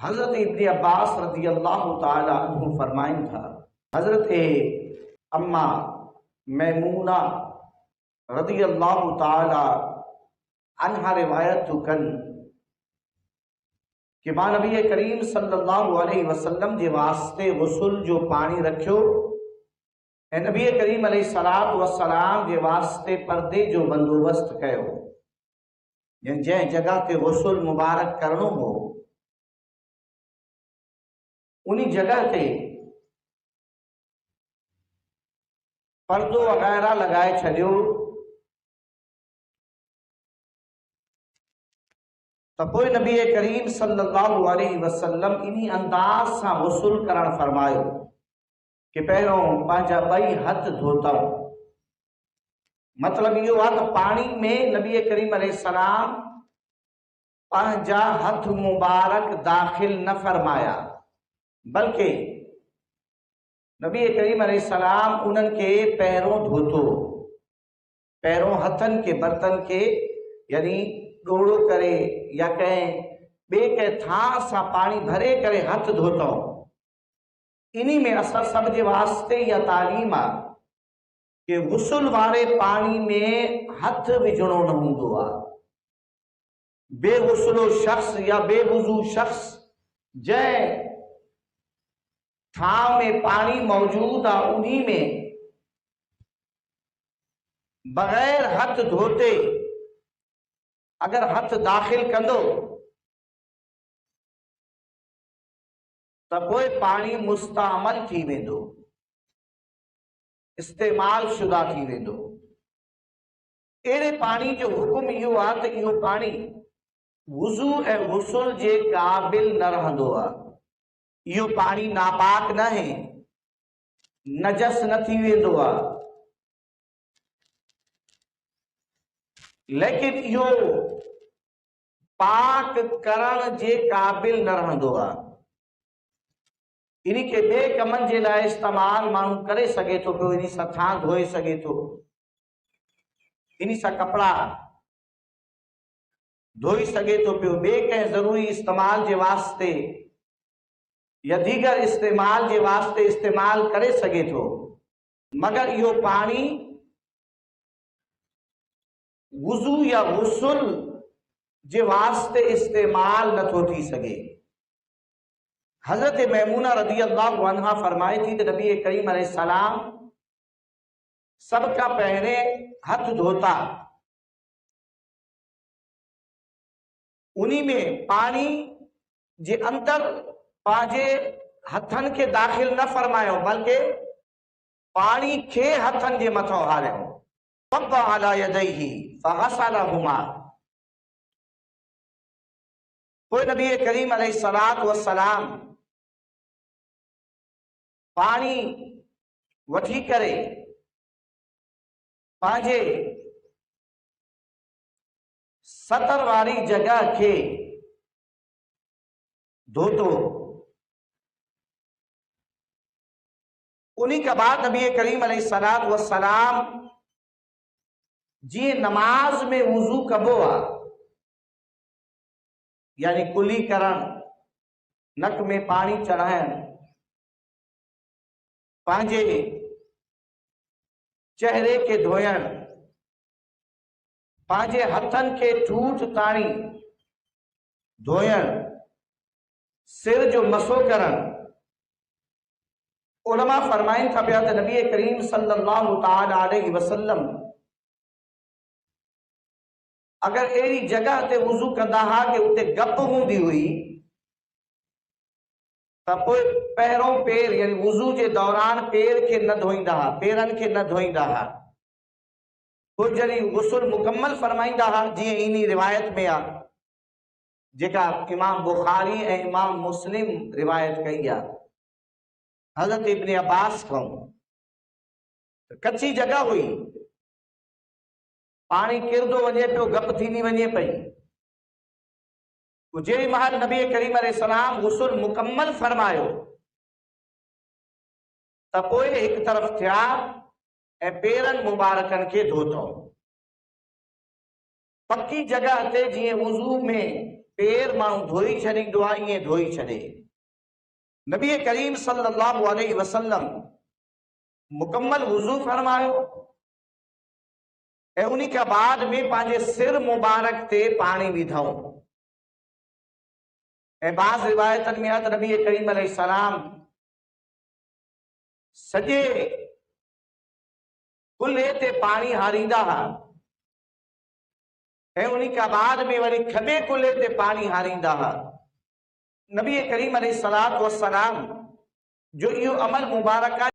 हजरत इब्न अब्बास रज़ी अल्लाह ताला अन्हु फरमाइन था, हजरत अम्मा मैमूना रज़ी अल्लाह ताला अन्हा रिवायत कन कि मां नबी करीम सल्लल्लाहु अलैहि वसल्लम जे वास्ते गुस्ल जो पानी रखियो ऐं नबी करीम अलैहिस्सलातु वस्सलाम जे वास्ते पर्दे जो बंदोबस्त कयो। जंहिं जगह ते गुस्ल मुबारक करणो हो उन्हीं जगह ते पर्दो वगैरह लगाए छॾियो त पोइ नबी करीम सल्लल्लाहु अलैहि वसल्लम इन्हीं अंदाज सां गुस्ल करण फरमायो कि पहिरों पंहिंजा ॿई हथ धोता। मतलब इहो आहे त पानी में नबी करीम अलैहिस्सलाम पंहिंजा हथ मुबारक दाखिल न फरमाया, बल्कि नबी करीम अलैहिस्सलाम उन्हनि के पहिरों धोतो। पहिरों हथनि के बर्तन के यानी डोड़ो करे या कंहिं ॿिए कंहिं थां सां पानी भरे करे हथ धोतो। इन्हीं में असां सब जे वास्ते इहा तालीम आहे कि गुस्ल वारे पानी में हथ विझणो न हूंदो आहे। बेगुस्लो शख्स या बेवुजू शख्स जंहिं थां में पानी मौजूद आहे उन्हीं में बगैर हथ धोते अगर हथ दाखिल कंदो त पोइ पानी मुस्तामल थी वेंदो, इस्तेमाल शुदा थी वेंदो। अहिड़े पानी जो हुकुम इहो आहे त इहो पानी वुज़ू ऐं गुस्ल जे क़ाबिल न रहंदो आहे। इहो पानी नापाक न है, नजस न थी वेंदो आहे, लेकिन इहो पाक करण जे क़ाबिल न रहंदो आहे। इन्हीं के ॿिए कमनि जे लाइ इस्तेमाल माण्हू करे सघे थो पियो, इन सां थां धोए सघे थो, इन सां कपड़ा धोई सघे थो पियो, ॿिए कंहिं ज़रूरी इस्तेमाल जे वास्ते या दीगर इस्तेमाल जे वास्ते इस्तेमाल करे सघे थो, मगर इहो पानी वुज़ू या गुस्ल जे वास्ते इस्तेमाल नथो थी सघे। हजरत मैमूना रज़ी अल्लाहु अन्हा फरमाए थी त नबी करीम अलैहिस्सलाम सब का पहले हथ धोता, उन्हीं में पानी जे अंदर पंहिंजे हथनि के दाखिल न फरमायो, बल्कि पानी खे हथनि जे मथां हारियो। सब्ब अला यदैहि फग़सलहुमा। पोइ नबी करीम अलैहिस्सलातु वस्सलाम पानी वठी करे पंहिंजे सतर वारी जगह के धोतो। उन्हीं के बाद नबी करीम अलैहिस्सलातु वस्सलाम जी नमाज में वुजू कबो आ, यानी कुली करण, नक में पानी चढ़ाइण, पंहिंजे चेहरे के धोयण, पंहिंजे हथनि के ठूठ ताणी धोयण, सिर जो मसो करण। उलमा फरमाइन था पिया त नबी करीम सल्लल्लाहु ताला अलैहि वसल्लम अगर अहिड़ी जगह ते वुज़ू कंदा हा कि उते गप हूंदी हुई त पोइ पहिरों पेर यानी वुज़ू जे दौरान पेर के न धोईंदा हा, पेरनि के न धोईंदा हा। पोइ जॾहिं गुस्ल मुकम्मल फरमाईंदा हा, जीअं इन्ही रिवायत में आहे जेका इमाम बुखारी ऐं इमाम मुस्लिम रिवायत कई आहे हजरत इब्न अब्बास खां। कच्ची जगह हुई, पानी किरंदो वञे पियो, गप थींदी वञे पई। जेॾी महिल नबी करीम अलैहिस्सलाम गुस्ल मुकम्मल फरमायो त पोइ हिकु तरफ़ थिया ऐं पेरनि मुबारकनि खे धोतो। पक्की जगह ते जीअं वुज़ू में पेर माण्हू धोई छॾींदो आहे, ईअं धोई छॾे। नबी करीम सल्लल्लाहु अलैहि वसल्लम मुकम्मल वुज़ू फरमायो ऐं उन खां बाद में पंहिंजे सिर मुबारक ते पाणी विधऊं। ऐं बाज़ रिवायतनि में आहे त नबी करीम अलैहिस्सलाम सॼे कुल्हे ते पाणी हारींदा हुआ ऐं उन खां बाद में वरी खॿे कुल्हे ते पाणी हारींदा हुआ। नबी करीम अलैहिस्सलाम जो इहो अमल मुबारक आहे।